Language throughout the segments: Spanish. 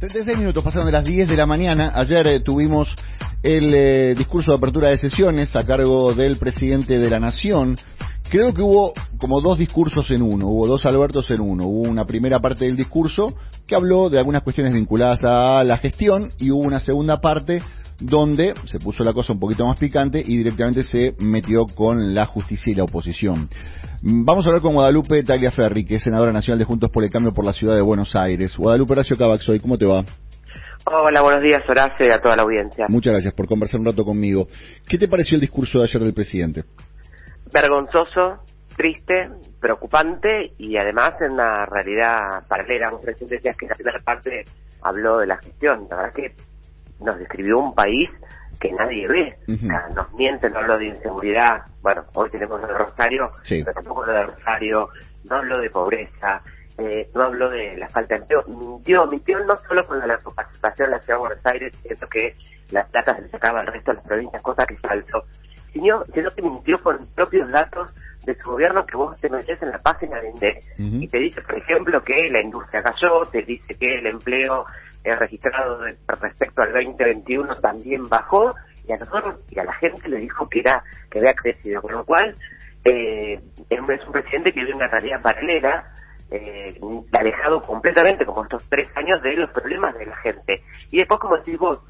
36 minutos pasaron de las 10 de la mañana. Ayer tuvimos el discurso de apertura de sesiones a cargo del presidente de la Nación. Creo que hubo como dos discursos en uno, hubo dos Albertos en uno. Hubo una primera parte del discurso que habló de algunas cuestiones vinculadas a la gestión y hubo una segunda parte donde se puso la cosa un poquito más picante y directamente se metió con la justicia y la oposición. Vamos a hablar con Guadalupe Tagliaferri, que es senadora nacional de Juntos por el Cambio por la Ciudad de Buenos Aires. Guadalupe, Horacio Cabaxoy, ¿cómo te va? Hola, buenos días, Horacio, y a toda la audiencia. Muchas gracias por conversar un rato conmigo. ¿Qué te pareció el discurso de ayer del presidente? Vergonzoso, triste, preocupante y además en una realidad paralela. Un presidente decía que en la primera parte habló de la gestión. La verdad que nos describió un país que nadie ve. Nos mienten, no hablo de inseguridad. Bueno, hoy tenemos lo de Rosario, sí, pero tampoco lo de Rosario. No hablo de pobreza, no habló de la falta de empleo. Mintió no solo con la participación en la Ciudad de Buenos Aires, diciendo que la plata se le sacaba al resto de las provincias, cosa que es falso, sino que mintió con propios datos de su gobierno, que vos te metés en la página de INDEC y te dice, por ejemplo, que la industria cayó, te dice que el empleo registrado respecto al 2021 también bajó, y a nosotros y a la gente le dijo que había crecido, con lo cual es un presidente que vive una realidad paralela, alejado completamente, como estos 3 años, de los problemas de la gente. Y después, como decís vos,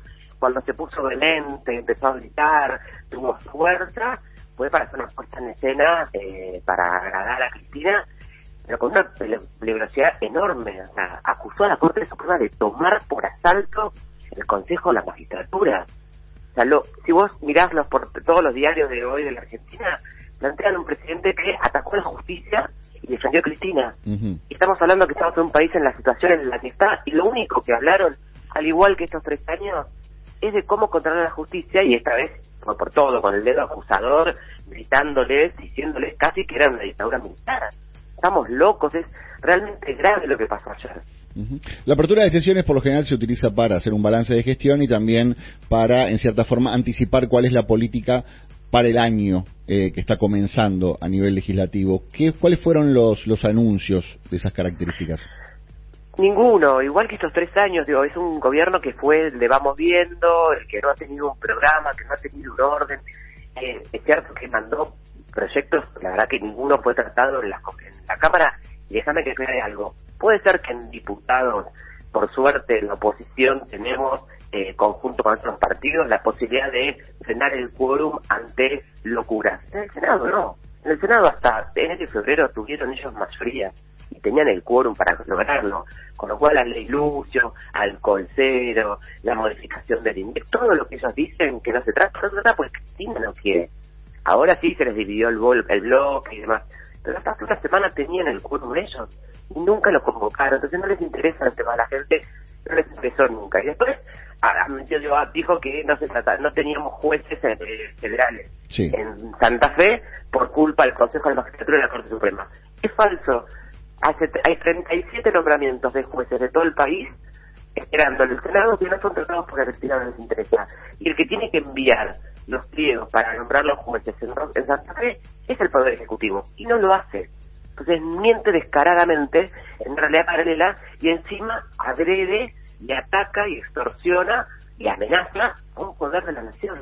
cuando se puso vehemente, empezó a gritar, tuvo fuerza, fue para hacer una puesta en escena para agradar a Cristina, pero con una peligrosidad enorme. O sea, acusó a la Corte Suprema de tomar por asalto el Consejo de la Magistratura. O sea, si vos mirás por todos los diarios de hoy de la Argentina, plantean un presidente que atacó a la justicia y defendió a Cristina. Y estamos hablando que estamos en un país en la situación en la que está, y lo único que hablaron, al igual que estos 3 años, es de cómo controlar la justicia, y esta vez fue por todo, con el dedo acusador, gritándoles, diciéndoles casi que era una dictadura militar. Estamos locos, es realmente grave lo que pasó ayer. La apertura de sesiones por lo general se utiliza para hacer un balance de gestión y también para, en cierta forma, anticipar cuál es la política para el año que está comenzando a nivel legislativo. ¿Cuáles fueron los anuncios de esas características? Ninguno, igual que estos 3 años, es un gobierno que le vamos viendo, el que no ha tenido un programa, que no ha tenido un orden. Es cierto que mandó proyectos, la verdad que ninguno fue tratado en la Cámara, y déjame que quede algo. Puede ser que en diputados, por suerte en la oposición tenemos, conjunto con otros partidos, la posibilidad de frenar el quórum ante locuras. En el Senado no. En el Senado hasta enero y febrero tuvieron ellos mayoría y tenían el quórum para lograrlo, con lo cual la ley Lucio, alcohol cero, la modificación del INDEC, todo lo que ellos dicen que no se trata, pues Cristina no quiere. Ahora sí se les dividió el bloque y demás, pero hasta hace una semana tenían el quórum ellos y nunca lo convocaron, entonces no les interesa el tema de la gente, no les interesó nunca. Y después dijo que no teníamos jueces federales en Santa Fe por culpa del Consejo de la Magistratura y de la Corte Suprema. Es falso. Hay 37 nombramientos de jueces de todo el país esperando en el Senado que no son tratados porque a Cristina no les interesa. Y el que tiene que enviar los pliegos para nombrar los jueces en Santa Fe es el Poder Ejecutivo, y no lo hace. Entonces miente descaradamente en realidad paralela, y encima agrede y ataca y extorsiona y amenaza a un poder de la nación.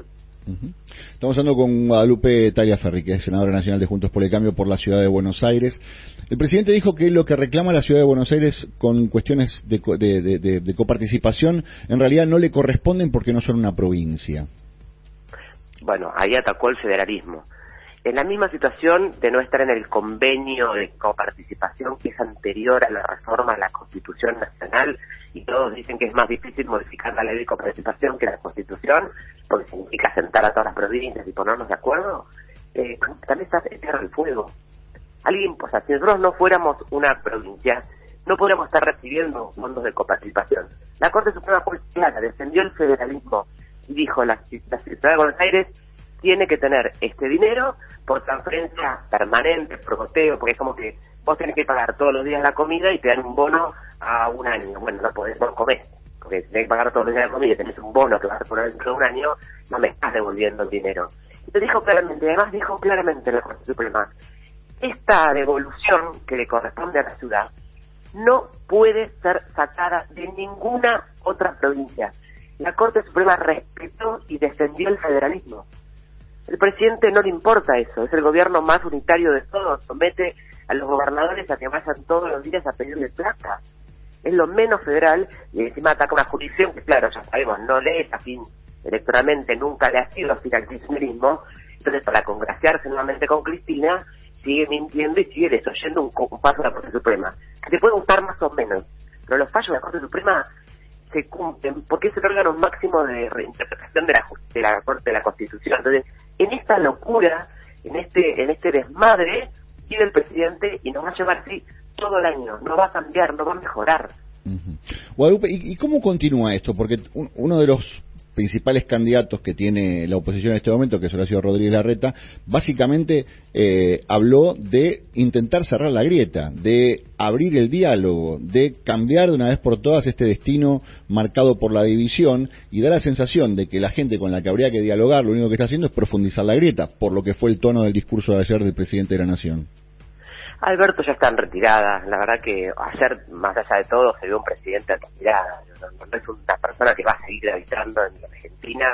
Estamos hablando con Guadalupe Tagliaferri, que es senadora nacional de Juntos por el Cambio por la Ciudad de Buenos Aires. El presidente dijo que lo que reclama la Ciudad de Buenos Aires con cuestiones de coparticipación en realidad no le corresponden porque no son una provincia. Bueno, ahí atacó el federalismo. En la misma situación de no estar en el convenio de coparticipación que es anterior a la reforma a la Constitución Nacional, y todos dicen que es más difícil modificar la ley de coparticipación que la Constitución, porque significa sentar a todas las provincias y ponernos de acuerdo, también está Tierra del Fuego. Si nosotros no fuéramos una provincia, no podríamos estar recibiendo fondos de coparticipación. La Corte Suprema fue clara, defendió el federalismo y dijo la Ciudad de Buenos Aires tiene que tener este dinero por transferencia permanente, por goteo, porque es como que vos tenés que pagar todos los días la comida y te dan un bono a un año. Bueno, no podés, no comés, porque tenés que pagar todos los días la comida y tenés un bono que vas a poner dentro de un año, no me estás devolviendo el dinero. Entonces además dijo claramente la Corte Suprema, esta devolución que le corresponde a la ciudad no puede ser sacada de ninguna otra provincia. La Corte Suprema respetó y defendió el federalismo. El presidente no le importa eso, es el gobierno más unitario de todos, somete a los gobernadores a que vayan todos los días a pedirle plata. Es lo menos federal y encima ataca una jurisdicción que, claro, ya sabemos, no le es afín electoralmente, nunca le ha sido afín al kirchnerismo. Entonces, para congraciarse nuevamente con Cristina, sigue mintiendo y sigue desoyendo un paso de la Corte Suprema, que te puede gustar más o menos, pero los fallos de la Corte Suprema se cumplen porque es el órgano máximo de reinterpretación de la Constitución. Entonces, en esta locura, en este desmadre, vive el presidente y nos va a llevar así todo el año, no va a cambiar, no va a mejorar. Guadalupe, ¿y cómo continúa esto? Porque uno de los principales candidatos que tiene la oposición en este momento, que es Horacio Rodríguez Larreta, básicamente habló de intentar cerrar la grieta, de abrir el diálogo, de cambiar de una vez por todas este destino marcado por la división, y da la sensación de que la gente con la que habría que dialogar lo único que está haciendo es profundizar la grieta, por lo que fue el tono del discurso de ayer del presidente de la Nación. Alberto ya está en retirada. La verdad que ayer, más allá de todo, se vio un presidente en retirada. No es una persona que va a seguir habitando en Argentina,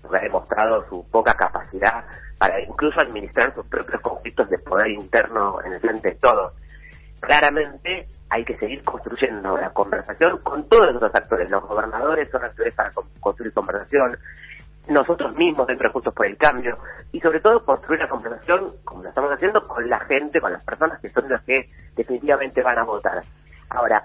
porque ha demostrado su poca capacidad para incluso administrar sus propios conflictos de poder interno en el frente de todos. Claramente hay que seguir construyendo la conversación con todos los actores. Los gobernadores son actores para construir conversación, nosotros mismos dentro de Juntos por el Cambio, y sobre todo construir la conversación, como lo estamos haciendo, con la gente, con las personas que son las que definitivamente van a votar. Ahora,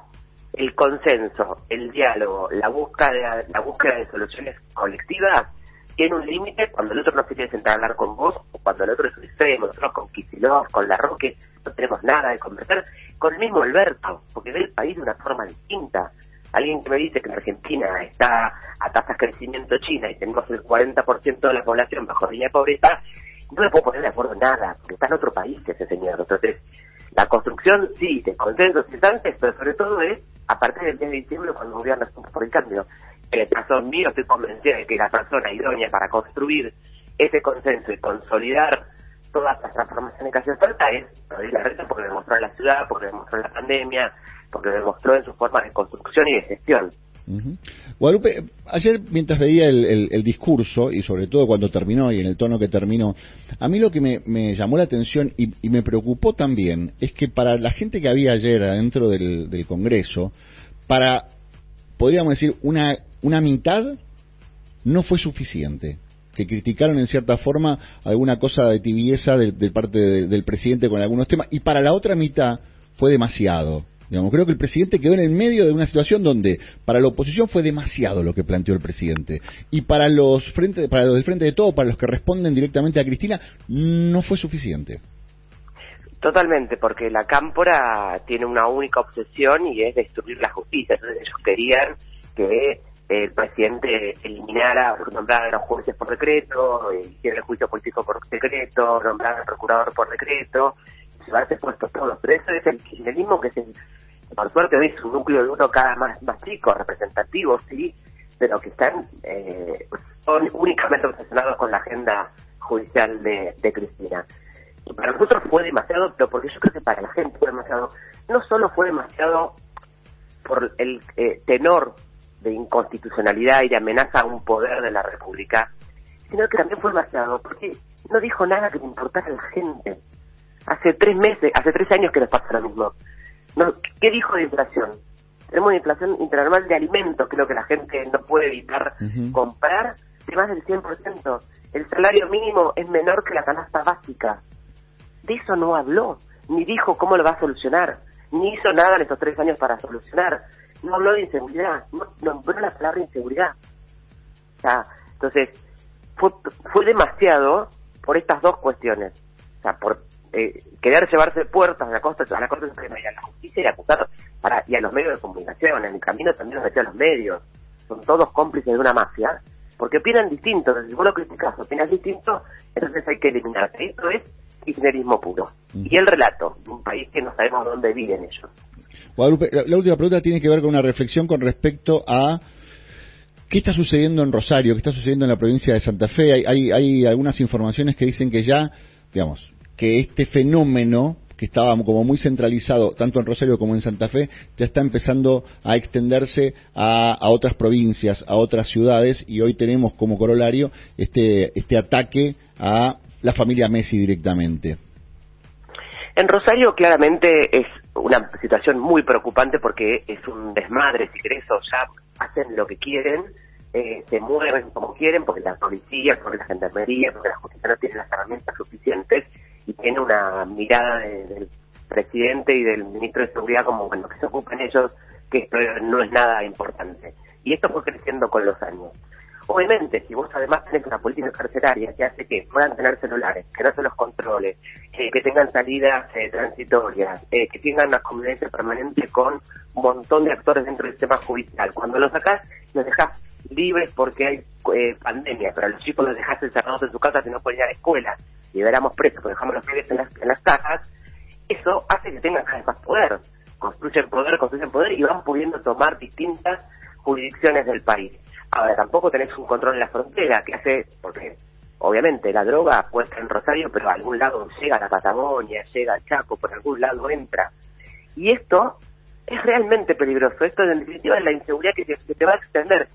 el consenso, el diálogo, la búsqueda de soluciones colectivas tiene un límite cuando el otro no se quiere sentar a hablar con vos, o cuando el otro es un extremo. Nosotros con Kicillof, con Larroque, no tenemos nada de conversar, con el mismo Alberto, porque ve el país de una forma distinta. Alguien que me dice que la Argentina está a tasas de crecimiento china y tenemos el 40% de la población bajo línea de pobreza, no me puedo poner de acuerdo en nada, porque está en otro país ese señor. Entonces, la construcción, sí, de consensos antes, pero sobre todo es a partir del 10 de diciembre cuando gobierna Juntos por el Cambio. En el caso mío, estoy convencida de que la persona idónea para construir ese consenso y consolidar todas las transformaciones que hacen falta es Rodríguez Larreta, porque lo demostró en la ciudad, porque lo demostró en la pandemia, porque lo demostró en sus formas de construcción y de gestión. Guadalupe, ayer mientras veía el discurso, y sobre todo cuando terminó y en el tono que terminó, a mí lo que me llamó la atención y me preocupó también es que para la gente que había ayer adentro del Congreso, para, podríamos decir, una mitad no fue suficiente, que criticaron en cierta forma alguna cosa de tibieza de parte del presidente con algunos temas, y para la otra mitad fue demasiado. Digamos, creo que el presidente quedó en el medio de una situación donde para la oposición fue demasiado lo que planteó el presidente, y para los del Frente de Todo, para los que responden directamente a Cristina, no fue suficiente. Totalmente, porque la cámpora tiene una única obsesión y es destruir la justicia. Entonces ellos querían que el presidente eliminara, nombrara a los jueces por decreto, hiciera el juicio político por decreto, nombrara al procurador por decreto, llevarse puestos todos. Pero eso es el kirchnerismo, que por suerte hoy es un núcleo de uno cada más chico, representativo, sí, pero que están son únicamente obsesionados con la agenda judicial de Cristina. Y para nosotros fue demasiado, pero porque yo creo que para la gente fue demasiado. No solo fue demasiado por el tenor de inconstitucionalidad y de amenaza a un poder de la República, sino que también fue demasiado porque no dijo nada que le importara a la gente. Hace 3 años que nos pasa lo mismo. No, ¿qué dijo de inflación? Tenemos una inflación interanual de alimentos, que es lo que la gente no puede evitar comprar, de más del 100%. El salario mínimo es menor que la canasta básica. De eso no habló, ni dijo cómo lo va a solucionar, ni hizo nada en estos 3 años para solucionar. No habló de inseguridad, no nombró la palabra inseguridad. O sea, entonces, fue demasiado por estas dos cuestiones. O sea, por querer llevarse puertas a la Corte Suprema y a la justicia y acusar y a los medios de comunicación. En el camino también los metió a los medios. Son todos cómplices de una mafia, porque opinan distinto. Entonces, si vos lo criticás, opinas distinto, entonces hay que eliminarte. Esto es kirchnerismo puro. Y el relato de un país que no sabemos dónde viven ellos. Guadalupe, la última pregunta tiene que ver con una reflexión con respecto a qué está sucediendo en Rosario, qué está sucediendo en la provincia de Santa Fe. Hay algunas informaciones que dicen que ya, digamos, que este fenómeno que estaba como muy centralizado, tanto en Rosario como en Santa Fe, ya está empezando a extenderse a otras provincias, a otras ciudades, y hoy tenemos como corolario este ataque a la familia Messi directamente. En Rosario claramente es una situación muy preocupante porque es un desmadre, si querés, o ya hacen lo que quieren, se mueven como quieren, porque la policía, porque la gendarmería, porque la justicia no tiene las herramientas suficientes y tiene una mirada del presidente y del ministro de Seguridad como, bueno, que se ocupen ellos, que esto no es nada importante. Y esto fue creciendo con los años. Obviamente, si vos además tenés una política carcelaria que hace que puedan tener celulares, que no se los controle, que tengan salidas transitorias, que tengan una convivencia permanente con un montón de actores dentro del sistema judicial, cuando los sacás, los dejás libres porque hay pandemia, pero a los chicos los dejás encerrados en su casa si no pueden ir a la escuela, liberamos presos, porque dejamos los pibes en las casas, eso hace que tengan cada vez más poder, construyen poder y van pudiendo tomar distintas jurisdicciones del país. Ahora, tampoco tenés un control en la frontera, que hace, porque obviamente la droga puede estar en Rosario, pero a algún lado llega a la Patagonia, llega al Chaco, por algún lado entra. Y esto es realmente peligroso. Esto, en definitiva, es la inseguridad que te va a extender.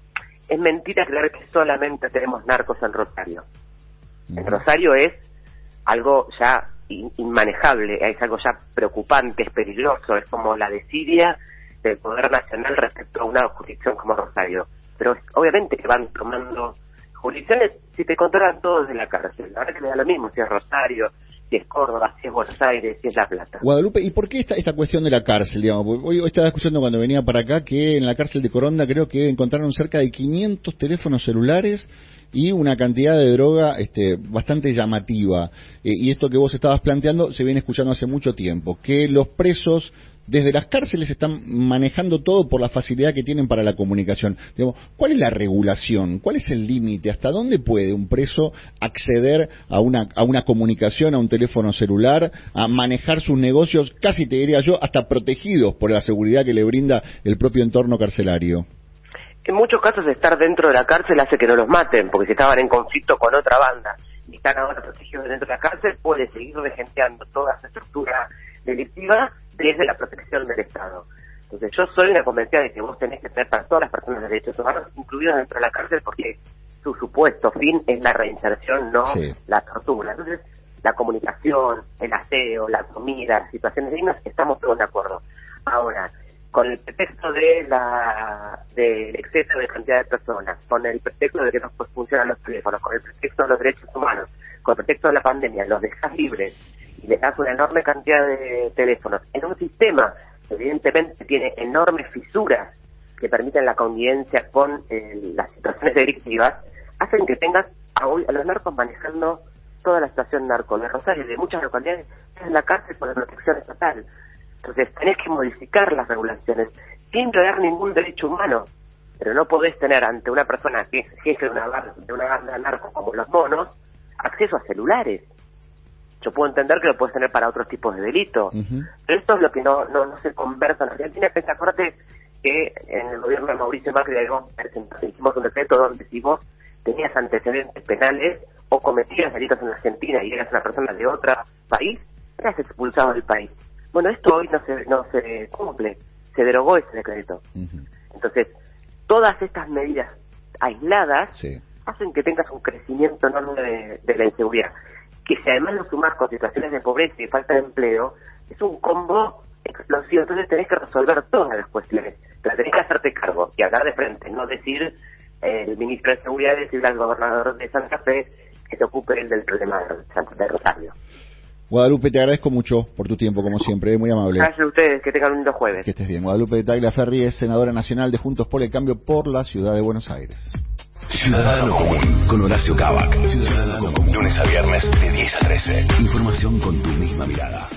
Es mentira creer que solamente tenemos narcos en Rosario. En Rosario es algo ya inmanejable, es algo ya preocupante, es peligroso, es como la desidia del poder nacional respecto a una jurisdicción como Rosario. Pero obviamente que van tomando jurisdicciones si te controlan todos de la cárcel. La verdad que me da lo mismo si es Rosario, si es Córdoba, si es Buenos Aires, si es La Plata. Guadalupe, ¿y por qué esta cuestión de la cárcel, digamos? Hoy estaba escuchando cuando venía para acá que en la cárcel de Coronda creo que encontraron cerca de 500 teléfonos celulares y una cantidad de droga bastante llamativa. Y esto que vos estabas planteando se viene escuchando hace mucho tiempo, que los presos desde las cárceles están manejando todo por la facilidad que tienen para la comunicación. Digamos, ¿cuál es la regulación? ¿Cuál es el límite? ¿Hasta dónde puede un preso acceder a una comunicación, a un teléfono celular, a manejar sus negocios, casi te diría yo, hasta protegidos por la seguridad que le brinda el propio entorno carcelario? En muchos casos estar dentro de la cárcel hace que no los maten, porque si estaban en conflicto con otra banda y están ahora protegidos dentro de la cárcel, puede seguir regenteando toda esa estructura delictiva desde la protección del Estado. Entonces yo soy una convencida de que vos tenés que tener para todas las personas de derechos humanos incluidos dentro de la cárcel porque su supuesto fin es la reinserción, no la tortura. Entonces la comunicación, el aseo, la comida, las situaciones dignas, estamos todos de acuerdo. Ahora, con el pretexto del exceso de cantidad de personas, con el pretexto de que no funcionan los teléfonos, con el pretexto de los derechos humanos, con el pretexto de la pandemia, los dejas libres y le das una enorme cantidad de teléfonos en un sistema que evidentemente tiene enormes fisuras que permiten la convivencia con las situaciones delictivas, hacen que tengas a los narcos manejando toda la situación narco de Rosario y de muchas localidades en la cárcel por la protección estatal. Entonces tenés que modificar las regulaciones sin violar ningún derecho humano, pero no podés tener ante una persona que es jefe de una banda narco como los monos acceso a celulares. Yo puedo entender que lo puedes tener para otros tipos de delitos, pero esto es lo que no se conversa en Argentina. Acuérdate que en el gobierno de Mauricio Macri hicimos un decreto donde si vos tenías antecedentes penales o cometías delitos en Argentina y eras una persona de otro país, eras expulsado del país. Bueno, esto hoy no se cumple, se derogó ese decreto. Entonces, todas estas medidas aisladas hacen que tengas un crecimiento enorme de la inseguridad, que si además lo sumas con situaciones de pobreza y falta de empleo, es un combo explosivo. Entonces tenés que resolver todas las cuestiones, pero tenés que hacerte cargo y hablar de frente, no decir el ministro de Seguridad, decirle al gobernador de Santa Fe que se ocupe él del problema de Rosario. Guadalupe, te agradezco mucho por tu tiempo, como siempre, muy amable. Gracias a ustedes, que tengan un lindo jueves. Que estés bien. Guadalupe de Tagliaferri es senadora nacional de Juntos por el Cambio por la Ciudad de Buenos Aires. Ciudadano Común, con Horacio Cabac. Ciudadano Común, lunes a viernes de 10 a 13. Información con tu misma mirada.